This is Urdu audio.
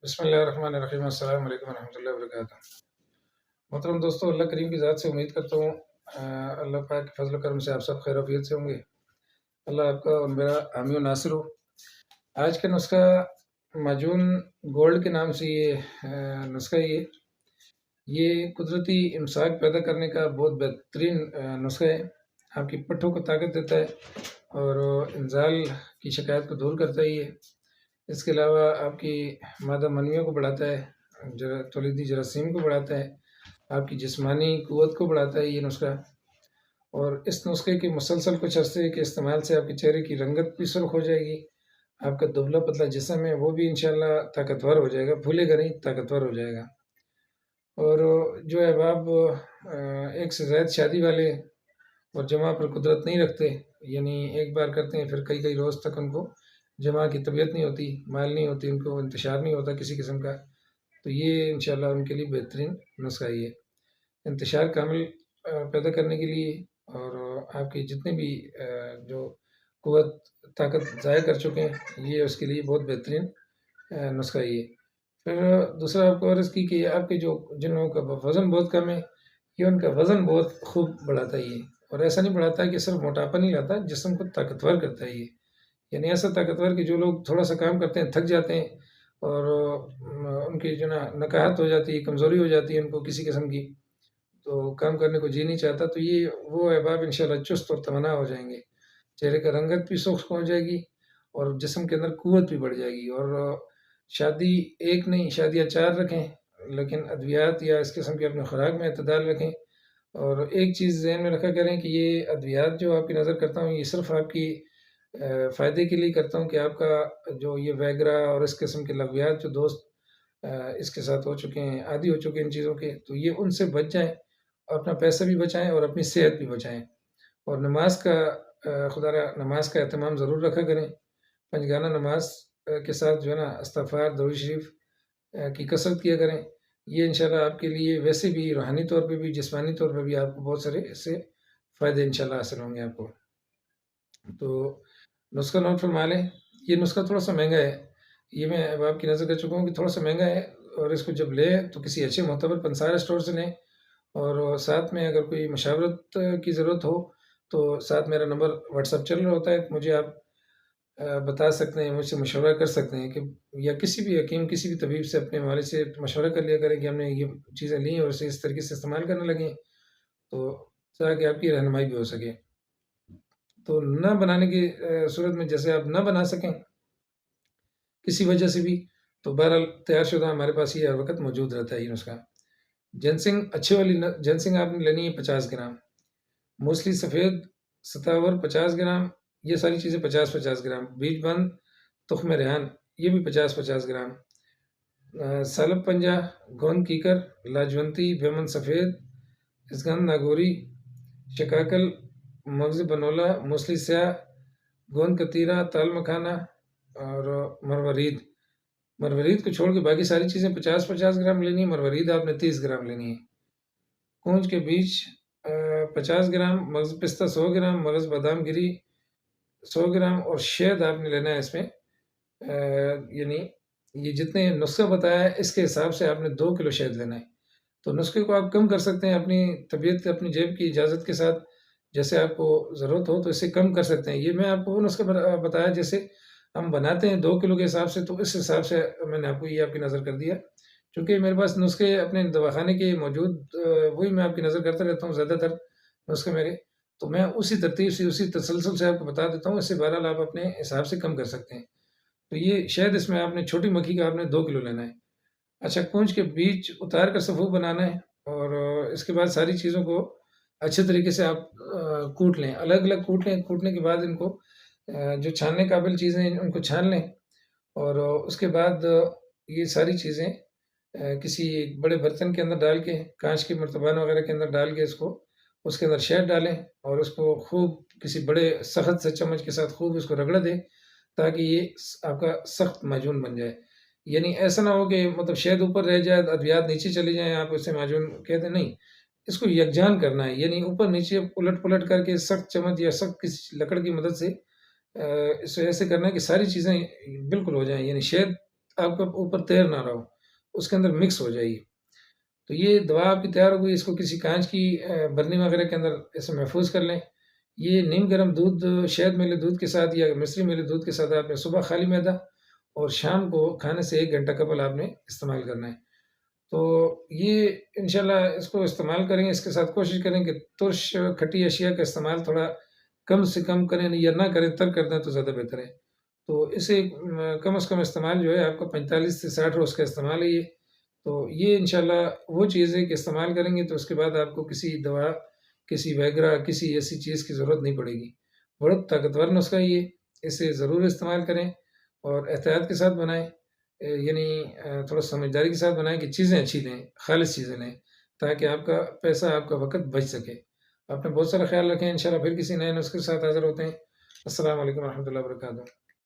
بسم اللہ الرحمن الرحیم۔ السلام علیکم ورحمۃ اللہ وبرکاتہ۔ محترم دوستو، اللہ کریم کی ذات سے امید کرتا ہوں اللہ پاک کے فضل و کرم سے آپ سب خیر وفیت سے ہوں گے۔ اللہ آپ کا اور میرا حامی و ناصر ہو۔ آج کا نسخہ معجون گولڈ کے نام سے نسخہ یہ قدرتی امساک پیدا کرنے کا بہت بہترین نسخہ ہے۔ آپ کی پٹھوں کو طاقت دیتا ہے اور انزال کی شکایت کو دور کرتا ہے اس کے علاوہ آپ کی مادہ منویوں کو بڑھاتا ہے، تولیدی جراثیم کو بڑھاتا ہے، آپ کی جسمانی قوت کو بڑھاتا ہے یہ نسخہ۔ اور اس نسخے کے مسلسل کچھ عرصے کے استعمال سے آپ کے چہرے کی رنگت بھی سرخ ہو جائے گی، آپ کا دبلا پتلا جسم ہے وہ بھی انشاءاللہ طاقتور ہو جائے گا، پھولے گا نہیں، طاقتور ہو جائے گا۔ اور جو احباب ایک سے زائد شادی والے اور جمع پر قدرت نہیں رکھتے، یعنی ایک بار کرتے ہیں پھر کئی روز تک ان کو جمع کی طبیعت نہیں ہوتی، مال نہیں ہوتی، ان کو انتشار نہیں ہوتا کسی قسم کا، تو یہ انشاءاللہ ان کے لیے بہترین نسخہ انتشار کامل پیدا کرنے کے لیے، اور آپ کی جتنے بھی جو قوت طاقت ضائع کر چکے ہیں یہ اس کے لیے بہت بہترین نسخہ پھر دوسرا آپ کو عرض کی کہ آپ کے جن لوگوں کا وزن بہت کم ہے، یہ ان کا وزن بہت خوب بڑھاتا ہے اور ایسا نہیں بڑھاتا کہ صرف موٹاپا نہیں لاتا، جسم کو طاقتور کرتا ہے یعنی ایسا طاقتور کہ جو لوگ تھوڑا سا کام کرتے ہیں تھک جاتے ہیں اور ان کی نکاہت ہو جاتی ہے، کمزوری ہو جاتی ہے ان کو کسی قسم کی، تو کام کرنے کو جی نہیں چاہتا، تو یہ وہ احباب انشاءاللہ چست اور توانا ہو جائیں گے، چہرے کا رنگت بھی سرخ ہو جائے گی اور جسم کے اندر قوت بھی بڑھ جائے گی۔ اور شادی ایک نہیں، شادیاں 4 رکھیں، لیکن ادویات یا اس قسم کی اپنے خوراک میں اعتدال رکھیں۔ اور ایک چیز ذہن میں رکھا کریں کہ یہ ادویات جو آپ کی نظر کرتا ہوں یہ صرف آپ کی فائدے کے لیے کرتا ہوں کہ آپ کا جو یہ ویگرا اور اس قسم کے لغویات جو دوست اس کے ساتھ ہو چکے ہیں، عادی ہو چکے ہیں ان چیزوں کے، تو یہ ان سے بچ جائیں اور اپنا پیسہ بھی بچائیں اور اپنی صحت بھی بچائیں۔ اور نماز کا نماز کا اہتمام ضرور رکھا کریں، پنجگانہ نماز کے ساتھ استغفار درود شریف کی کثرت کیا کریں، یہ انشاءاللہ آپ کے لیے ویسے بھی روحانی طور پہ بھی جسمانی طور پہ بھی آپ کو بہت سارے اس سے فائدے انشاءاللہ حاصل ہوں گے آپ کو۔ تو نسخہ نوٹ فرما لیں، یہ نسخہ تھوڑا سا مہنگا ہے، یہ میں اب آپ کی نظر کر چکا ہوں کہ تھوڑا سا مہنگا ہے، اور اس کو جب لیں تو کسی اچھے معتبر پنسار اسٹور سے لیں، اور ساتھ میں اگر کوئی مشاورت کی ضرورت ہو تو ساتھ میرا نمبر واٹس ایپ چل رہا ہوتا ہے، مجھے آپ بتا سکتے ہیں، مجھ سے مشورہ کر سکتے ہیں کہ یا کسی بھی حکیم کسی بھی طبیب سے اپنے والد سے مشورہ کر لیا کریں کہ ہم نے یہ چیزیں لی اور اسے اس طریقے سے استعمال کرنے لگیں، تو تاکہ آپ کی رہنمائی بھی ہو سکے۔ تو نہ بنانے کی صورت میں جیسے آپ نہ بنا سکیں کسی وجہ سے بھی، تو بہرحال تیار شدہ ہمارے پاس یہ ہر وقت موجود رہتا ہے یہ نسخہ۔ جنسنگ اچھے والی جنسنگ آپ نے لینی ہے 50 گرام، موسلی سفید ستاور 50 گرام، یہ ساری چیزیں 50 گرام، بیج بند تخم ریحان یہ بھی 50 گرام، سالب پنجہ، گوند کیکر، لاجونتی، بیمن سفید، اسگند ناگوری، شکاکل، مغز بنولا، موسلی سیاہ، گوند کتیرہ، تال مکھانا اور مروارید کو چھوڑ کے باقی ساری چیزیں 50 گرام لینی ہے، مروارید آپ نے 30 گرام لینی ہے۔ کونج کے بیج 50 گرام، مغز پستہ 100 گرام، مغز بادام گری 100 گرام، اور شہد آپ نے لینا ہے اس میں، یعنی یہ جتنے نسخہ بتایا ہے اس کے حساب سے آپ نے 2 کلو شہد لینا ہے۔ تو نسخے کو آپ کم کر سکتے ہیں اپنی طبیعت اپنی جیب کی اجازت کے ساتھ، جیسے آپ کو ضرورت ہو تو اسے کم کر سکتے ہیں۔ یہ میں آپ کو وہ نسخہ بتایا جیسے ہم بناتے ہیں 2 کلو کے حساب سے، تو اس حساب سے میں نے آپ کو یہ آپ کی نظر کر دیا، چونکہ میرے پاس نسخے اپنے دواخانے کے موجود وہی میں آپ کی نظر کرتا رہتا ہوں، زیادہ تر نسخے میرے، تو میں اسی ترتیب سے اسی تسلسل سے آپ کو بتا دیتا ہوں، اس سے بہرحال آپ اپنے حساب سے کم کر سکتے ہیں۔ تو یہ شہد اس میں آپ نے چھوٹی مکھی کا آپ نے 2 کلو لینا ہے۔ اچھا، کونج کے بیج اتار کر صفو بنانا ہے، اور اس کے بعد ساری چیزوں کو اچھے طریقے سے آپ کوٹ لیں، الگ الگ کوٹ لیں، کوٹنے کے بعد ان کو جو چھاننے قابل چیزیں ہیں ان کو چھان لیں، اور اس کے بعد یہ ساری چیزیں کسی بڑے برتن کے اندر ڈال کے، کانچ کے مرتبان وغیرہ کے اندر ڈال کے اس کے اندر شہد ڈالیں، اور اس کو خوب کسی بڑے سخت سے چمچ کے ساتھ خوب اس کو رگڑ دیں تاکہ یہ آپ کا سخت معجون بن جائے۔ یعنی ایسا نہ ہو کہ مطلب شہد اوپر رہ جائے، ادویات نیچے چلی جائیں، آپ اسے معجون کہتے ہیں، نہیں، اس کو یکجان کرنا ہے، یعنی اوپر نیچے الٹ پلٹ کر کے سخت چمچ یا سخت کسی لکڑ کی مدد سے اسے ایسے کرنا ہے کہ ساری چیزیں بالکل ہو جائیں، یعنی شہد آپ کا اوپر تیر نہ رہا ہو، اس کے اندر مکس ہو جائے گی۔ تو یہ دوا آپ کی تیار ہو گئی، اس کو کسی کانچ کی برنی وغیرہ کے اندر اسے محفوظ کر لیں۔ یہ نیم گرم دودھ شہد ملے دودھ کے ساتھ یا مصری ملے دودھ کے ساتھ آپ نے صبح خالی معدہ اور شام کو کھانے سے 1 گھنٹہ قبل آپ نے استعمال کرنا ہے۔ تو یہ انشاءاللہ اس کو استعمال کریں گے، اس کے ساتھ کوشش کریں کہ ترش کھٹی اشیاء کا استعمال تھوڑا کم سے کم کریں یا نہ کریں، ترک کر دیں تو زیادہ بہتر ہے۔ تو اسے کم از کم استعمال جو ہے آپ کا 45 سے 60 روز کا استعمال ہے یہ۔ تو یہ انشاءاللہ وہ چیز ہے کہ استعمال کریں گے تو اس کے بعد آپ کو کسی دوا، کسی ویگرا، کسی ایسی چیز کی ضرورت نہیں پڑے گی۔ بہت طاقتور نسخہ یہ، اسے ضرور استعمال کریں اور احتیاط کے ساتھ بنائیں، یعنی تھوڑا سمجھداری کے ساتھ بنائیں کہ چیزیں اچھی لیں، خالص چیزیں لیں، تاکہ آپ کا پیسہ، آپ کا وقت بچ سکے۔ آپ نے بہت سارا خیال رکھیں، انشاءاللہ پھر کسی نئے نسخے کے ساتھ حاضر ہوتے ہیں۔ السلام علیکم ورحمۃ اللہ وبرکاتہ۔